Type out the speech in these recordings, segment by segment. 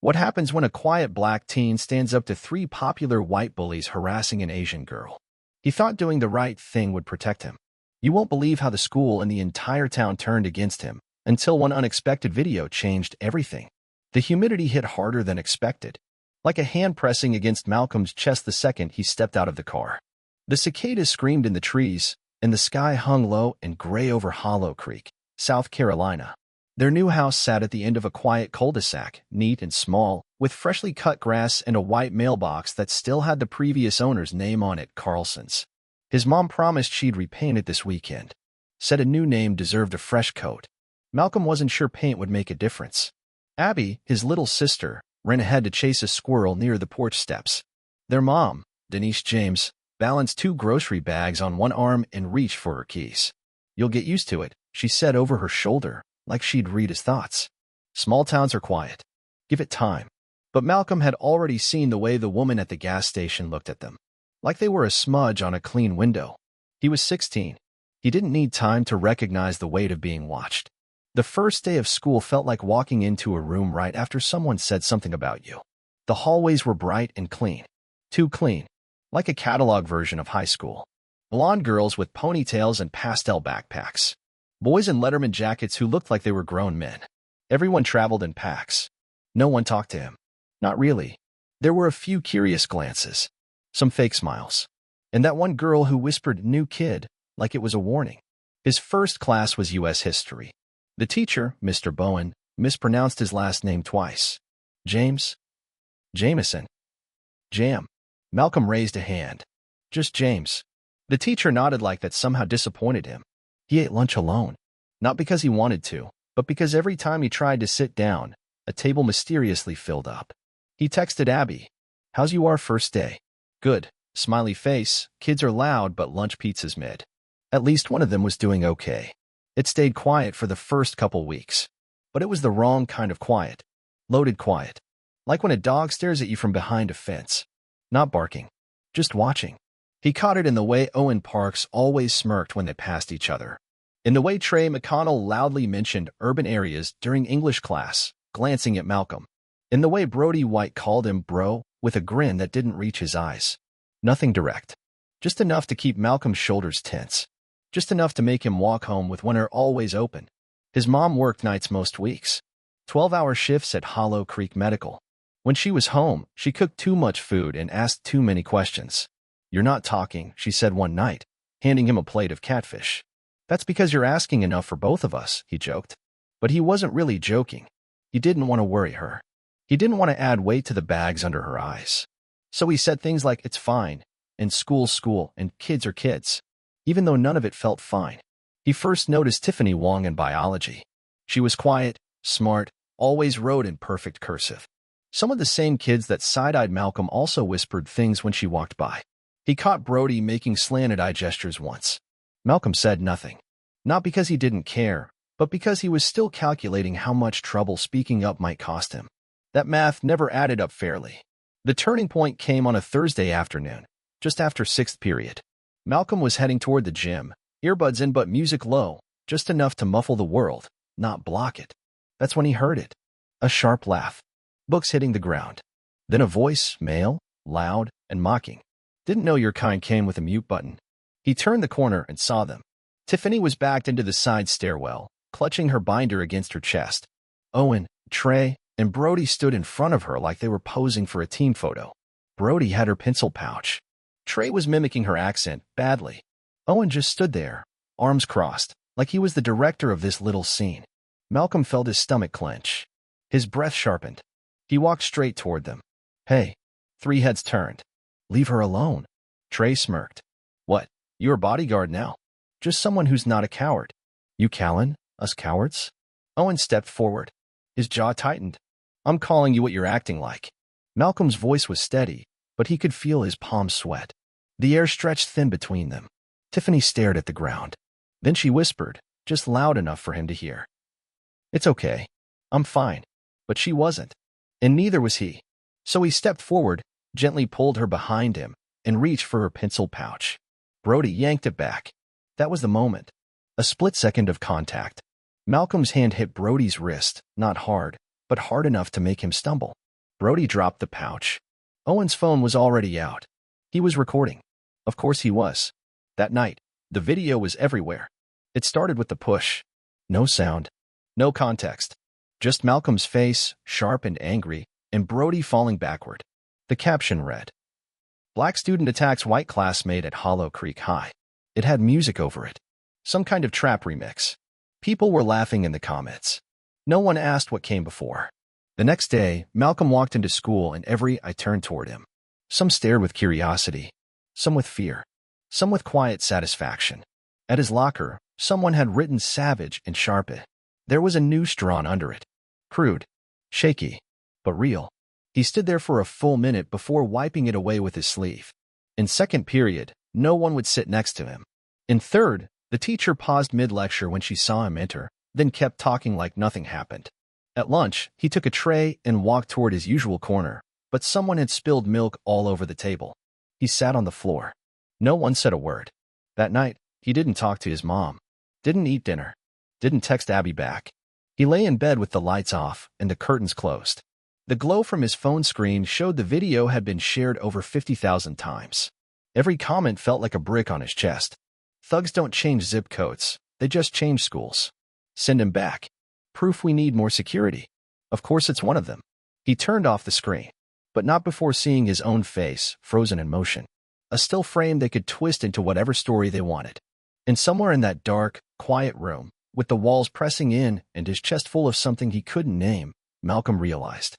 What happens when a quiet black teen stands up to three popular white bullies harassing an Asian girl? He thought doing the right thing would protect him. You won't believe how the school and the entire town turned against him until one unexpected video changed everything. The humidity hit harder than expected, like a hand pressing against Malcolm's chest the second he stepped out of the car. The cicadas screamed in the trees, and the sky hung low and gray over Hollow Creek, South Carolina. Their new house sat at the end of a quiet cul-de-sac, neat and small, with freshly cut grass and a white mailbox that still had the previous owner's name on it, Carlson's. His mom promised she'd repaint it this weekend. Said a new name deserved a fresh coat. Malcolm wasn't sure paint would make a difference. Abby, his little sister, ran ahead to chase a squirrel near the porch steps. Their mom, Denise James, balanced two grocery bags on one arm and reached for her keys. "You'll get used to it," she said over her shoulder, like she'd read his thoughts. Small towns are quiet. Give it time. But Malcolm had already seen the way the woman at the gas station looked at them, like they were a smudge on a clean window. He was 16. He didn't need time to recognize the weight of being watched. The first day of school felt like walking into a room right after someone said something about you. The hallways were bright and clean. Too clean. Like a catalog version of high school. Blonde girls with ponytails and pastel backpacks. Boys in Letterman jackets who looked like they were grown men. Everyone traveled in packs. No one talked to him. Not really. There were a few curious glances. Some fake smiles. And that one girl who whispered "new kid" like it was a warning. His first class was U.S. history. The teacher, Mr. Bowen, mispronounced his last name twice. James? Jameson. Jam. Malcolm raised a hand. Just James. The teacher nodded like that somehow disappointed him. He ate lunch alone. Not because he wanted to, but because every time he tried to sit down, a table mysteriously filled up. He texted Abby. "How's your first day?" "Good." Smiley face. "Kids are loud, but lunch pizza's mid." At least one of them was doing okay. It stayed quiet for the first couple weeks. But it was the wrong kind of quiet. Loaded quiet. Like when a dog stares at you from behind a fence. Not barking. Just watching. He caught it in the way Owen Parks always smirked when they passed each other. In the way Trey McConnell loudly mentioned urban areas during English class, glancing at Malcolm. In the way Brody White called him bro, with a grin that didn't reach his eyes. Nothing direct. Just enough to keep Malcolm's shoulders tense. Just enough to make him walk home with one ear always open. His mom worked nights most weeks. 12-hour shifts at Hollow Creek Medical. When she was home, she cooked too much food and asked too many questions. "You're not talking," she said one night, handing him a plate of catfish. "That's because you're asking enough for both of us," he joked. But he wasn't really joking. He didn't want to worry her. He didn't want to add weight to the bags under her eyes. So he said things like, "It's fine," and "school's school," and "kids are kids," even though none of it felt fine. He first noticed Tiffany Wong in biology. She was quiet, smart, always wrote in perfect cursive. Some of the same kids that side-eyed Malcolm also whispered things when she walked by. He caught Brody making slanted eye gestures once. Malcolm said nothing. Not because he didn't care, but because he was still calculating how much trouble speaking up might cost him. That math never added up fairly. The turning point came on a Thursday afternoon, just after sixth period. Malcolm was heading toward the gym, earbuds in but music low, just enough to muffle the world, not block it. That's when he heard it. A sharp laugh. Books hitting the ground. Then a voice, male, loud, and mocking. "Didn't know your kind came with a mute button." He turned the corner and saw them. Tiffany was backed into the side stairwell, clutching her binder against her chest. Owen, Trey, and Brody stood in front of her like they were posing for a team photo. Brody had her pencil pouch. Trey was mimicking her accent badly. Owen just stood there, arms crossed, like he was the director of this little scene. Malcolm felt his stomach clench. His breath sharpened. He walked straight toward them. "Hey." Three heads turned. "Leave her alone." Trey smirked. "What, you're a bodyguard now?" "Just someone who's not a coward." "You Callan? Us cowards?" Owen stepped forward. His jaw tightened. "I'm calling you what you're acting like." Malcolm's voice was steady, but he could feel his palms sweat. The air stretched thin between them. Tiffany stared at the ground. Then she whispered, just loud enough for him to hear. "It's okay. I'm fine." But she wasn't. And neither was he. So he stepped forward, gently pulled her behind him, and reached for her pencil pouch. Brody yanked it back. That was the moment. A split second of contact. Malcolm's hand hit Brody's wrist, not hard, but hard enough to make him stumble. Brody dropped the pouch. Owen's phone was already out. He was recording. Of course he was. That night, the video was everywhere. It started with the push. No sound. No context. Just Malcolm's face, sharp and angry, and Brody falling backward. The caption read, "Black student attacks white classmate at Hollow Creek High." It had music over it. Some kind of trap remix. People were laughing in the comments. No one asked what came before. The next day, Malcolm walked into school and every eye turned toward him. Some stared with curiosity, some with fear, some with quiet satisfaction. At his locker, someone had written savage and sharp it. There was a noose drawn under it. Crude, shaky, but real. He stood there for a full minute before wiping it away with his sleeve. In second period, no one would sit next to him. In third, the teacher paused mid-lecture when she saw him enter, then kept talking like nothing happened. At lunch, he took a tray and walked toward his usual corner, but someone had spilled milk all over the table. He sat on the floor. No one said a word. That night, he didn't talk to his mom, didn't eat dinner, didn't text Abby back. He lay in bed with the lights off and the curtains closed. The glow from his phone screen showed the video had been shared over 50,000 times. Every comment felt like a brick on his chest. Thugs don't change zip codes, they just change schools. Send him back. Proof we need more security. Of course it's one of them. He turned off the screen, but not before seeing his own face, frozen in motion. A still frame they could twist into whatever story they wanted. And somewhere in that dark, quiet room, with the walls pressing in and his chest full of something he couldn't name, Malcolm realized.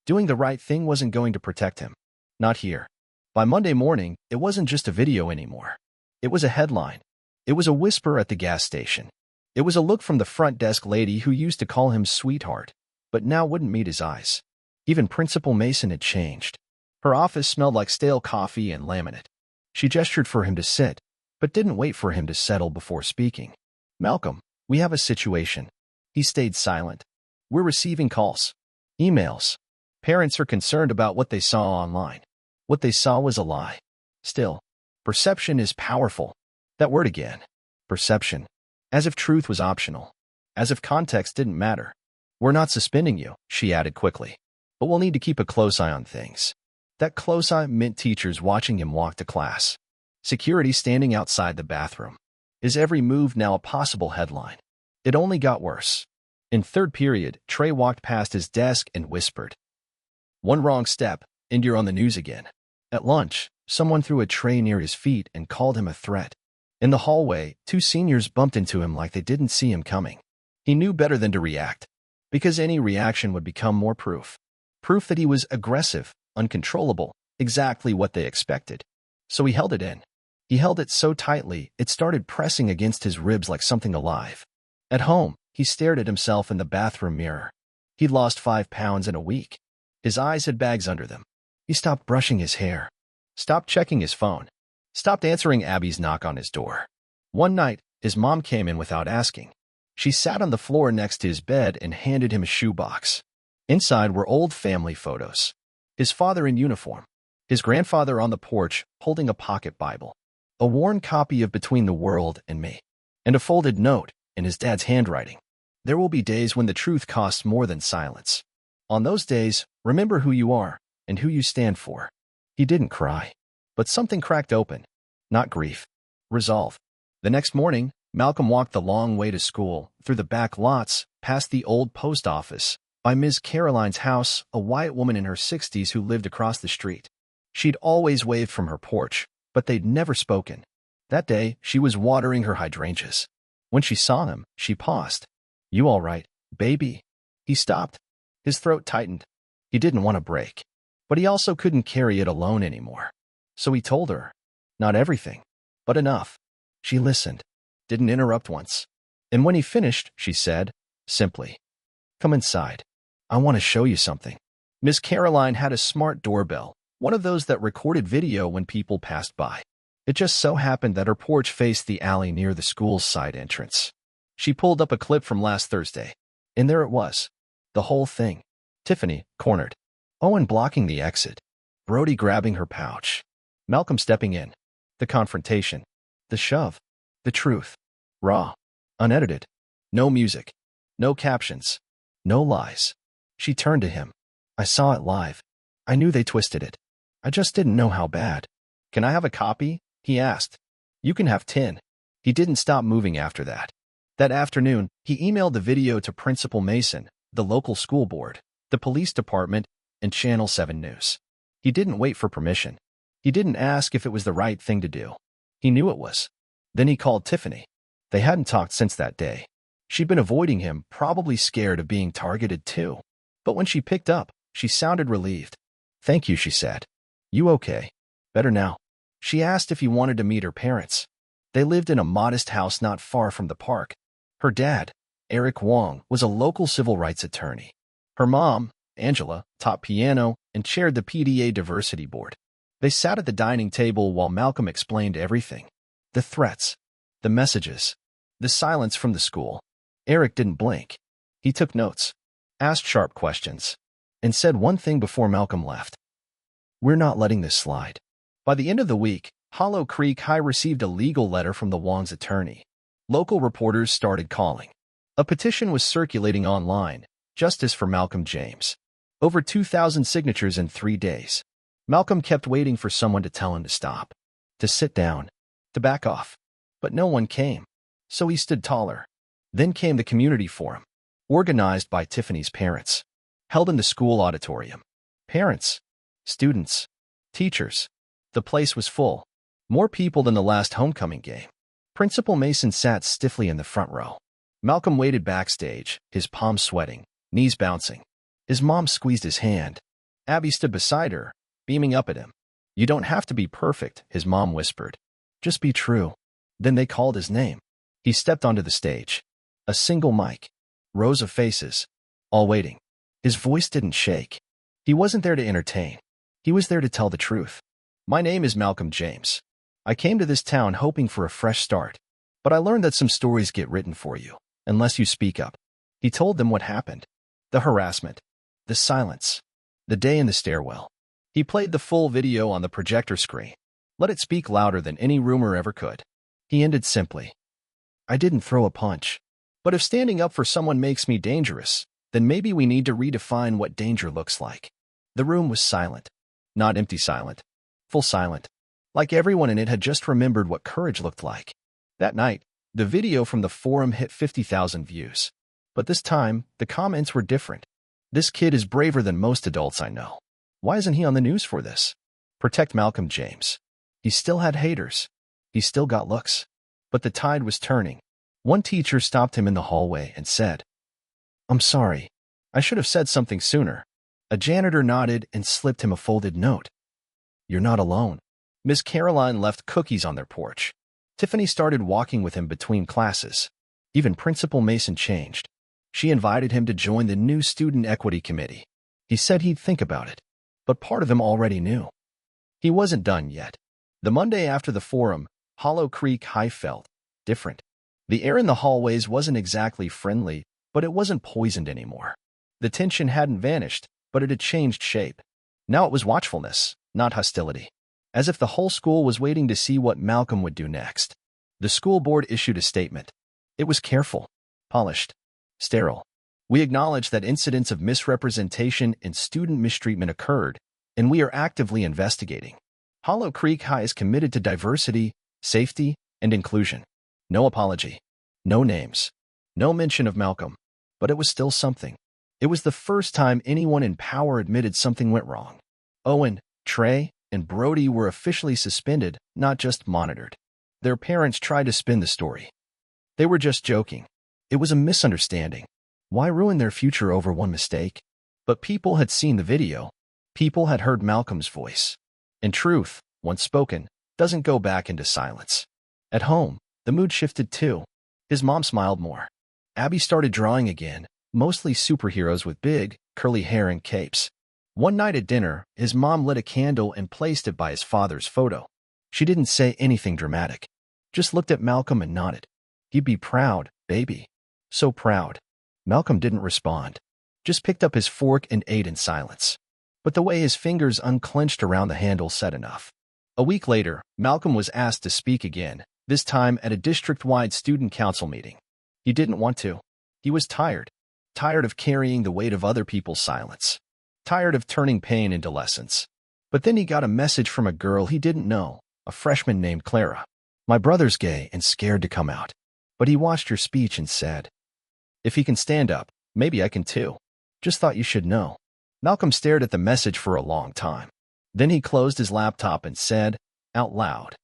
Doing the right thing wasn't going to protect him. Not here. By Monday morning, it wasn't just a video anymore. It was a headline. It was a whisper at the gas station. It was a look from the front desk lady who used to call him sweetheart, but now wouldn't meet his eyes. Even Principal Mason had changed. Her office smelled like stale coffee and laminate. She gestured for him to sit, but didn't wait for him to settle before speaking. "Malcolm, we have a situation." He stayed silent. "We're receiving calls, emails. Parents are concerned about what they saw online. What they saw was a lie. Still, perception is powerful." That word again. Perception. As if truth was optional. As if context didn't matter. "We're not suspending you," she added quickly. "But we'll need to keep a close eye on things." That close eye meant teachers watching him walk to class. Security standing outside the bathroom. Is every move now a possible headline? It only got worse. In third period, Trey walked past his desk and whispered, "One wrong step, and you're on the news again." At lunch, someone threw a tray near his feet and called him a threat. In the hallway, two seniors bumped into him like they didn't see him coming. He knew better than to react, because any reaction would become more proof. Proof that he was aggressive, uncontrollable, exactly what they expected. So he held it in. He held it so tightly, it started pressing against his ribs like something alive. At home, he stared at himself in the bathroom mirror. He'd lost 5 pounds in a week. His eyes had bags under them. He stopped brushing his hair, stopped checking his phone, stopped answering Abby's knock on his door. One night, his mom came in without asking. She sat on the floor next to his bed and handed him a shoebox. Inside were old family photos. His father in uniform, his grandfather on the porch holding a pocket Bible, a worn copy of Between the World and Me, and a folded note in his dad's handwriting. There will be days when the truth costs more than silence. On those days, remember who you are and who you stand for. He didn't cry, but something cracked open. Not grief. Resolve. The next morning, Malcolm walked the long way to school, through the back lots, past the old post office, by Ms. Caroline's house, a white woman in her 60s who lived across the street. She'd always waved from her porch, but they'd never spoken. That day, she was watering her hydrangeas. When she saw him, she paused. "You all right, baby?" He stopped. His throat tightened. He didn't want to break, but he also couldn't carry it alone anymore. So he told her. Not everything, but enough. She listened, didn't interrupt once. And when he finished, she said, simply, "Come inside. I want to show you something." Miss Caroline had a smart doorbell, one of those that recorded video when people passed by. It just so happened that her porch faced the alley near the school's side entrance. She pulled up a clip from last Thursday, and there it was. The whole thing. Tiffany, cornered. Owen blocking the exit. Brody grabbing her pouch. Malcolm stepping in. The confrontation. The shove. The truth. Raw. Unedited. No music. No captions. No lies. She turned to him. I saw it live. I knew they twisted it. I just didn't know how bad. Can I have a copy? He asked. You can have 10. He didn't stop moving after that. That afternoon, he emailed the video to Principal Mason, the local school board, the police department, and Channel 7 News. He didn't wait for permission. He didn't ask if it was the right thing to do. He knew it was. Then he called Tiffany. They hadn't talked since that day. She'd been avoiding him, probably scared of being targeted too. But when she picked up, she sounded relieved. Thank you, she said. You okay? Better now. She asked if he wanted to meet her parents. They lived in a modest house not far from the park. Her dad, Eric Wong, was a local civil rights attorney. Her mom, Angela, taught piano and chaired the PDA diversity board. They sat at the dining table while Malcolm explained everything. The threats, the messages, the silence from the school. Eric didn't blink. He took notes, asked sharp questions, and said one thing before Malcolm left. We're not letting this slide. By the end of the week, Hollow Creek High received a legal letter from the Wong's attorney. Local reporters started calling. A petition was circulating online, Justice for Malcolm James. Over 2,000 signatures in 3 days. Malcolm kept waiting for someone to tell him to stop, to sit down, to back off. But no one came, so he stood taller. Then came the community forum, organized by Tiffany's parents, held in the school auditorium. Parents, students, teachers. The place was full. More people than the last homecoming game. Principal Mason sat stiffly in the front row. Malcolm waited backstage, his palms sweating, knees bouncing. His mom squeezed his hand. Abby stood beside her, beaming up at him. You don't have to be perfect, his mom whispered. Just be true. Then they called his name. He stepped onto the stage. A single mic. Rows of faces. All waiting. His voice didn't shake. He wasn't there to entertain. He was there to tell the truth. My name is Malcolm James. I came to this town hoping for a fresh start. But I learned that some stories get written for you, unless you speak up. He told them what happened. The harassment. The silence. The day in the stairwell. He played the full video on the projector screen. Let it speak louder than any rumor ever could. He ended simply. I didn't throw a punch. But if standing up for someone makes me dangerous, then maybe we need to redefine what danger looks like. The room was silent. Not empty silent. Full silent. Like everyone in it had just remembered what courage looked like. That night, the video from the forum hit 50,000 views. But this time, the comments were different. This kid is braver than most adults I know. Why isn't he on the news for this? Protect Malcolm James. He still had haters. He still got looks. But the tide was turning. One teacher stopped him in the hallway and said, I'm sorry. I should have said something sooner. A janitor nodded and slipped him a folded note. You're not alone. Miss Caroline left cookies on their porch. Tiffany started walking with him between classes. Even Principal Mason changed. She invited him to join the new Student Equity Committee. He said he'd think about it. But part of him already knew. He wasn't done yet. The Monday after the forum, Hollow Creek High felt different. The air in the hallways wasn't exactly friendly, but it wasn't poisoned anymore. The tension hadn't vanished, but it had changed shape. Now it was watchfulness, not hostility. As if the whole school was waiting to see what Malcolm would do next. The school board issued a statement. It was careful, polished, sterile. We acknowledge that incidents of misrepresentation and student mistreatment occurred, and we are actively investigating. Hollow Creek High is committed to diversity, safety, and inclusion. No apology. No names. No mention of Malcolm. But it was still something. It was the first time anyone in power admitted something went wrong. Owen, Trey, and Brody were officially suspended, not just monitored. Their parents tried to spin the story. They were just joking. It was a misunderstanding. Why ruin their future over one mistake? But people had seen the video. People had heard Malcolm's voice. And truth, once spoken, doesn't go back into silence. At home, the mood shifted too. His mom smiled more. Abby started drawing again, mostly superheroes with big, curly hair and capes. One night at dinner, his mom lit a candle and placed it by his father's photo. She didn't say anything dramatic. Just looked at Malcolm and nodded. He'd be proud, baby. So proud. Malcolm didn't respond. Just picked up his fork and ate in silence. But the way his fingers unclenched around the handle said enough. A week later, Malcolm was asked to speak again, this time at a district-wide student council meeting. He didn't want to. He was tired. Tired of carrying the weight of other people's silence. tired of turning pain into lessons. But then he got a message from a girl he didn't know, a freshman named Clara. My brother's gay and scared to come out. But he watched your speech and said, if he can stand up, maybe I can too. Just thought you should know. Malcolm stared at the message for a long time. Then he closed his laptop and said, out loud,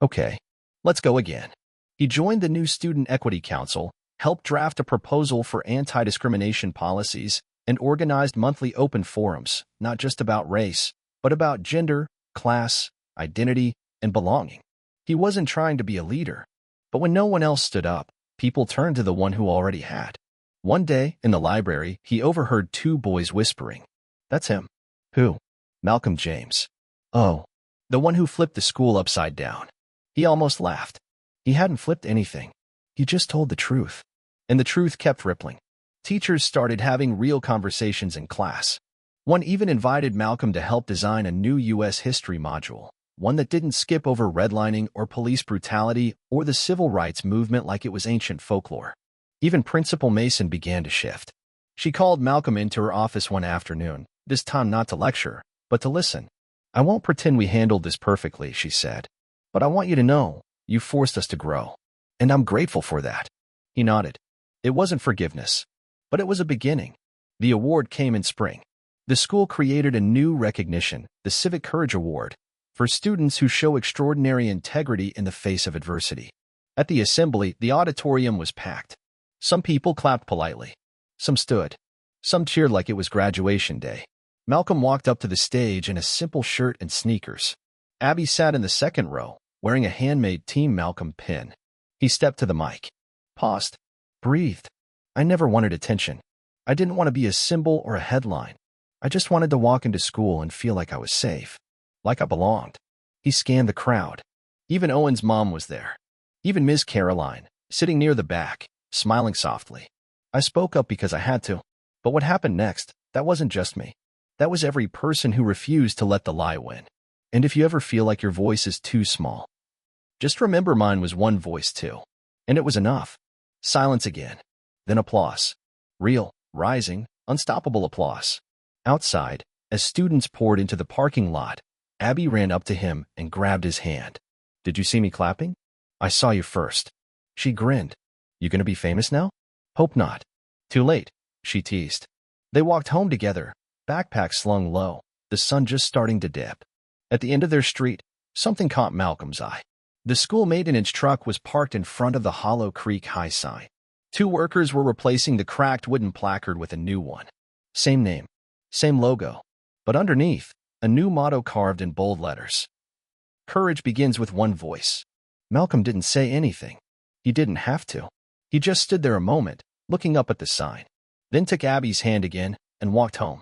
okay, let's go again. He joined the new Student Equity Council, helped draft a proposal for anti-discrimination policies, and organized monthly open forums, not just about race, but about gender, class, identity, and belonging. He wasn't trying to be a leader, but when no one else stood up, people turned to the one who already had. One day, in the library, he overheard two boys whispering. That's him. Who? Malcolm James. Oh, the one who flipped the school upside down. He almost laughed. He hadn't flipped anything. He just told the truth. And the truth kept rippling. Teachers started having real conversations in class. One even invited Malcolm to help design a new U.S. history module, one that didn't skip over redlining or police brutality or the civil rights movement like it was ancient folklore. Even Principal Mason began to shift. She called Malcolm into her office one afternoon, this time not to lecture, but to listen. I won't pretend we handled this perfectly, she said, but I want you to know, you forced us to grow. And I'm grateful for that. He nodded. It wasn't forgiveness, but it was a beginning. The award came in spring. The school created a new recognition, the Civic Courage Award, for students who show extraordinary integrity in the face of adversity. At the assembly, the auditorium was packed. Some people clapped politely. Some stood. Some cheered like it was graduation day. Malcolm walked up to the stage in a simple shirt and sneakers. Abby sat in the second row, wearing a handmade Team Malcolm pin. He stepped to the mic, paused, breathed. I never wanted attention. I didn't want to be a symbol or a headline. I just wanted to walk into school and feel like I was safe, like I belonged. He scanned the crowd. Even Owen's mom was there. Even Ms. Caroline, sitting near the back, smiling softly. I spoke up because I had to. But what happened next, that wasn't just me. That was every person who refused to let the lie win. And if you ever feel like your voice is too small, just remember mine was one voice too. And it was enough. Silence again. Then applause. Real, rising, unstoppable applause. Outside, as students poured into the parking lot, Abby ran up to him and grabbed his hand. Did you see me clapping? I saw you first. She grinned. You gonna be famous now? Hope not. Too late, she teased. They walked home together, backpacks slung low, the sun just starting to dip. At the end of their street, something caught Malcolm's eye. The school maintenance truck was parked in front of the Hollow Creek High sign. Two workers were replacing the cracked wooden placard with a new one. Same name, same logo, but underneath, a new motto carved in bold letters. Courage begins with one voice. Malcolm didn't say anything. He didn't have to. He just stood there a moment, looking up at the sign, then took Abby's hand again and walked home.